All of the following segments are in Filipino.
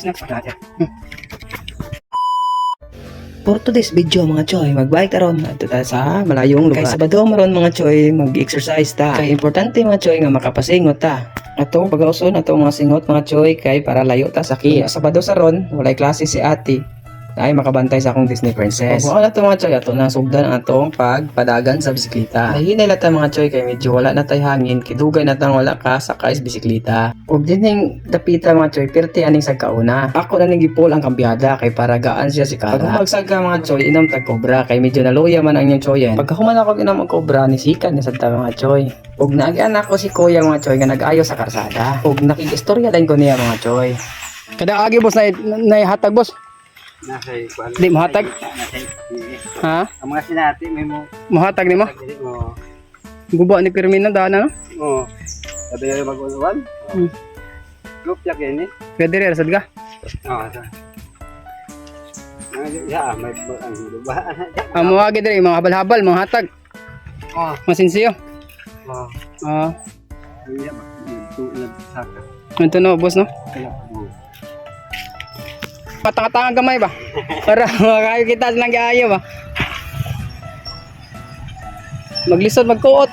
snacks pa natin. For today's video mga choy, magbike taron ato ta sa malayong lugar. Kay Sabado maron mga choy, mag-exercise ta. Kay importante mga choy nga makapasingot ta. Atong pag-auson atong mga singot mga choy kay para layo ta sa kiya. Sabado sa ron, walay klase si ate. Ay makabantay sa akong Disney princess. Kung na to mga choy, ato na sugdan ang atong pagpadagan sa bisikleta. Nahinay lata mga choy kay medyo wala na tay hangin, kidugay na tang wala ka sakay sa bisikleta. Ug dining dapita mga choy, perti aning sa kauna. Ako na ning gipol ang kambyada kay para gaan siya si Kara. Pag humagsag ka mga choy, inom tag cobra kay medyo naluya man ang inyong choyen. Pagka human ako inom ang cobra, nisikan ni sadta mga choy. Ug naagian ako si kuya mga choy nga nag-ayo sa karsada. Ug nakikistorya din ko niya mga choy. Kada agi boss na hatag boss. Nasa Di mahatag? Ha? ang mga sinati may mo Mahatag nimo? oo Guba ni Firmino dana no? oo sabi na mag-uwan group yak yan Pwede rin sad ka. oo ya may ang ba Amo agi diri mga habal-habal mga hatag. oo Masinsiyo. oo Ah, ya tulad saka ito no boss no? kaya Patanga-tanga gamay ba? Para makayo kita sa nang-aayo ba? Maglisod, magkuot.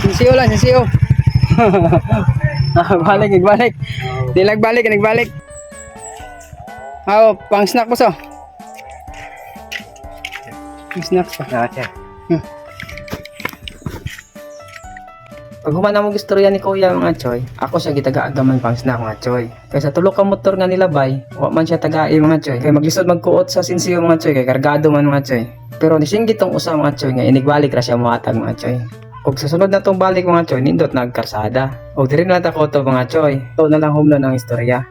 Sinsiyo lang, sinsiyo. Balik, nagbalik. Nagbalik, nagbalik. Oh, pang snack po so. Pang snacks pa. natin Pag human na mo istorya ni kuya mga choy, ako siya gitaga-agaman pang snack mga choy. Kay sa tulo ka motor nga nilabay, wa man siya tagai mga choy. Kay maglisod magkuot sa sinsiyo mga choy, kay kargado man mga choy. Pero nisinggit tong usa mga choy nga inigbalik ra siya mohatag mga choy. Ug sa sunod na tong balik mga choy, nindot nagkarsada. Ug diri na ta ko to mga choy. To na lang home na ang istorya.